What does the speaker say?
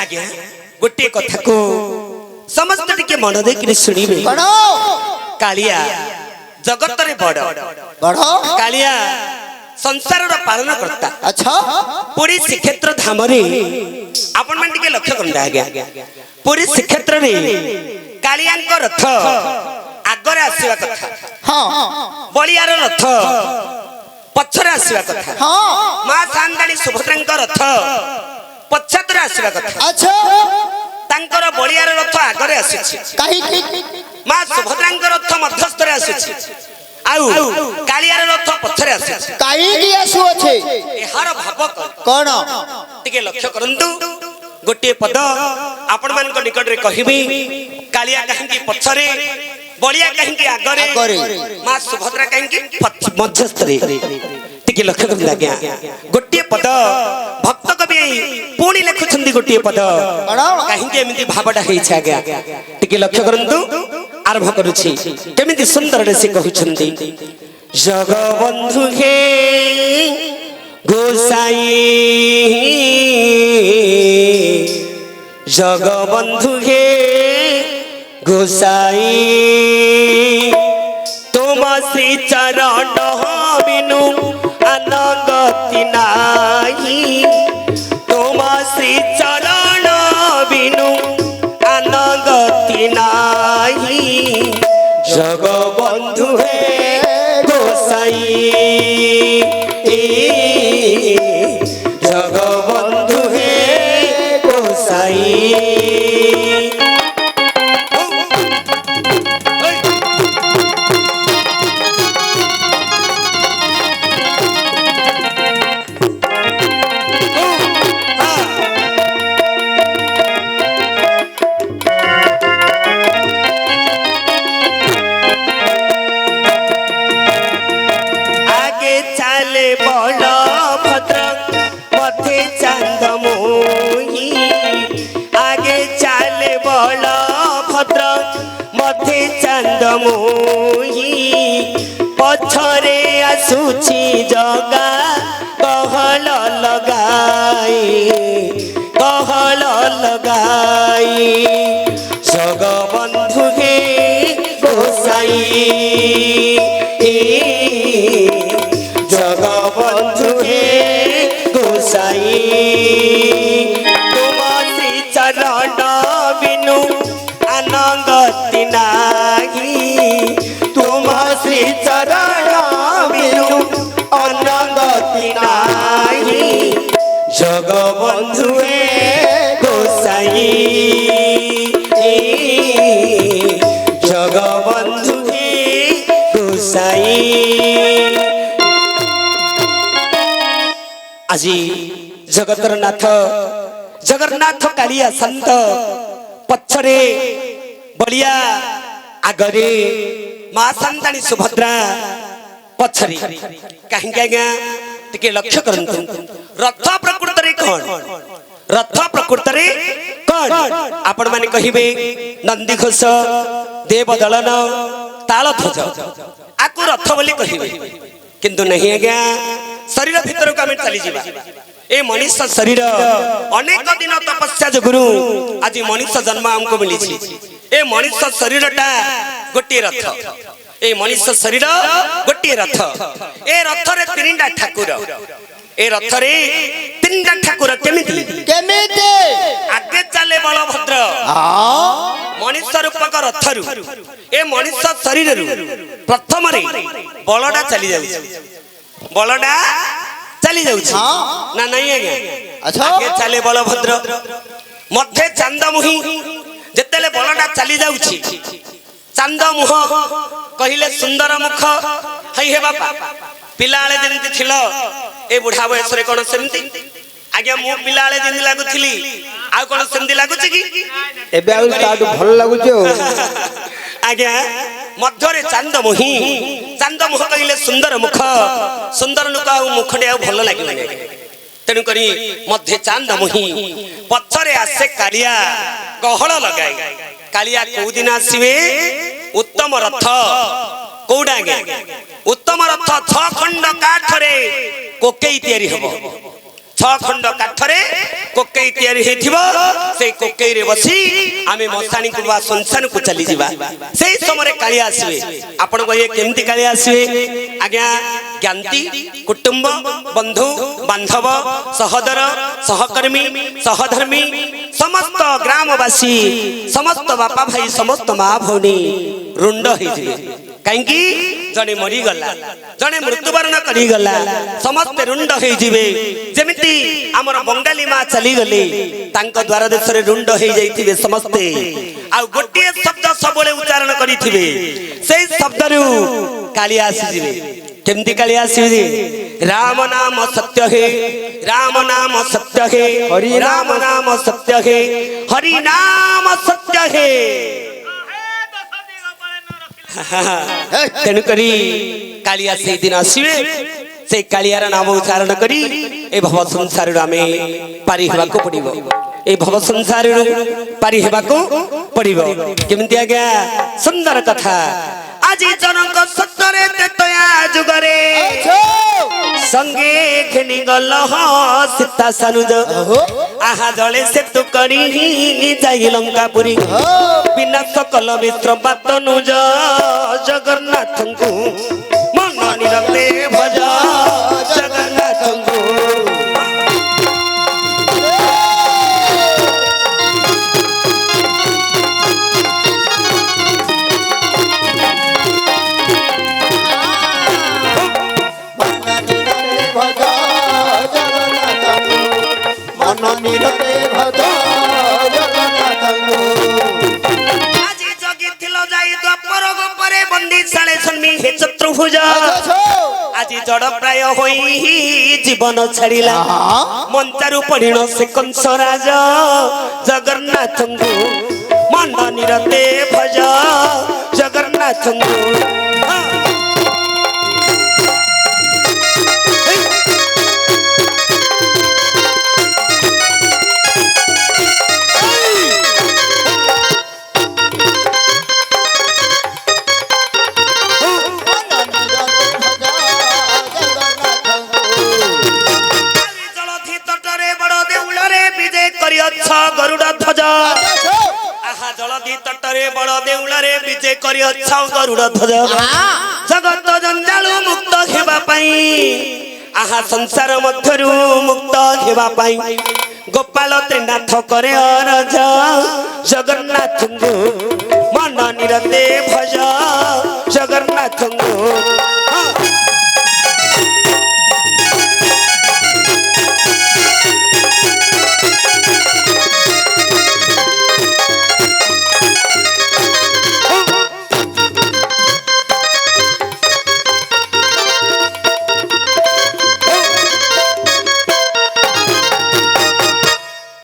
आज्ञा गोटे कथा को समस्त टिके मन देकि सुनिबे कालिया जगत रे बड़ कालिया संसार पालन करता। अच्छा पुरी श्रीक्षेत्र धाम रे आपण मन टिके लक्ष्य करंदा आज्ञा पुरी श्रीक्षेत्र रे कालिया रथ आगरे आसीवा कथा हां बलियार रथ पछरे आसीवा कथा हां मां सांदानी सुभद्रा रथ पछतरे आसीवा कथा। अच्छा तांकर बलियार रथ आगरे आसीछि काहे मां सुभद्रा रथ मध्यस्थरे आसीछि आउ कालियार रथ पछरे आसीछि काहे की आसु अछि एहार भाव कोन टिके लक्ष्य करंतु गोटे पद आपण मान को निकट रे कहिबी कालिया काहे की पछरे बलिया काहे की आगरे मां सुभद्रा काहे की मध्यस्थरे टिके लक्ष्य कर लाग्या गोटे पद भक्त कवि पुणी लिखुछंदी गोटे पद काहे की एमिति भावडा हेइ छ गया टिके लक्ष्य करंतु आरंभ करूछि केमिति सुंदर रे से कहउछंदी जगबंधु हे गोसाई जगबंधु हे गोसाई तुम श्री चरण बिनु अनगति नाही तुम श्री चरण बिनु अनगति नाही जगबंधु हे गोसाई जगबंधु हे गोसाई पछरे आसुची जगा कहल लगाई जगबंधु हे गोसाई जगबंधु हे गोसाई तुम श्री चरण बिनु अनगति नाही तुम श्री चरण बिनु अनगति नाही जगबंधु हे गोसाई जगबंधु हे गोसाई। আজি जगतर नाथ जगन्नाथ कालिया संत पछरे बलिया आगरे मां संतानी सुभद्रा पछरे काहे आज्ञा टिके लक्ष्य करंतु रथ प्रकृत रे कोन रथ प्रकृत रे कोन आपण माने कहिबे नंदी घोष देवदलन तालध्वज आकु रथ बोली कहिबे किंतु नहीं आज्ञा शरीर भीतर को हम चली जीवा ए मनुष्य शरीर अनेक दिन तपस्या जगुरु आज मनुष्य जन्म हमको मिली ए मनुष्य शरीरटा गोटे रथ ए मनुष्य शरीर गोटे रथ ए रथ रे तीनटा ठाकुर ए रथ रे तीनटा ठाकुर केमिति केमिति आगे चले बलभद्र मनुष्य रूपक रथ रु ए मनुष्य शरीर रु प्रथम रे बलडा चली जाउछ बलडा चली जाउछ ना नहीं आज्ञा अच्छा आगे चले बलभद्र मध्य चांदमुही जेतेले बलडा चली जाउछि चांदमुह कहिले सुंदर मुख हई हे बापा पिलाळे जेंति थिलो ए बुढ़ा बयस रे कोन सेंति आज्ञा मु पिलाळे जेंति लागुथिली आ कोन सेंति लागुछि की एबे आ ताडू भल लागुछि आज्ञा मध्यरे चांदमुह कहिले सुंदर मुख सुंदर लोक आ मुखटे आ भल लागिलानी तेनु करी मध्य चांदमुही पछरे आसे कालिया गहळ लगाई कालिया को दिन आसीबे उत्तम रथ कोडा गे उत्तम रथ 6 खंड काठरे कोकेई तयारी हबो छह खंड काठरे कोकेई तैयारी हेथिबो सेई कोकेई रे बसी आमे मसानी को बा संसान को चली जिबा सेई समय काली आसीबे आपण को ये केमती काली आसीबे आज्ञा ज्ञानती कुटुंब बंधु बांधव सहोदर सहकर्मी सहधर्मी समस्त ग्रामवासी समस्त बापा भाई समस्त माँ भौणी रुंड होइजिबे काहेकि जने मरी गला जने मृत्युवरण करी गला समस्त रुंड होइजिबे जेमिति हमर बंगाली माँ चली गले तांक द्वार देश रे रुंड होई जाइथिबे समस्ते आ गोटे शब्द सबले उच्चारण करिथिबे सेई शब्द रु काली आसीजिबे केमती काली आसीबे राम नाम सत्य है राम नाम सत्य है हरि राम नाम सत्य है हरि नाम सत्य है तेणु करी कालिया से दिन आसवे से कालियार नाम उच्चारण करी ए भव संसार आमे पारी हेबा को पड़िबो ए भव संसार पारी हेबा को पड़िबो केमती आज्ञा सुंदर कथा आज जनक सत्तरे तेतया जुगरे संगे खेनी गल सीता सनुज आहा जले से तु करी जाई लंकापुरी बिना सकल मिश्र बातनुज जगन्नाथ को मन निरते भज जगन्नाथ को आज जड़ प्राय जीवन छाड़ा मंचारू पढ़िण से कंस राज जगन्नाथ मन निरते भज जगन्नाथ गरुड़ ध्वज आहा जलधि तटरे बड़ देउल रे विजय करी गरुड़ ध्वज जगत जंजालु मुक्त हेबा पाई आहा संसार मध्यरु मुक्त हेबा पाई गोपाल त्रिनाथ करे अरज जगन्नाथ मन निरते भज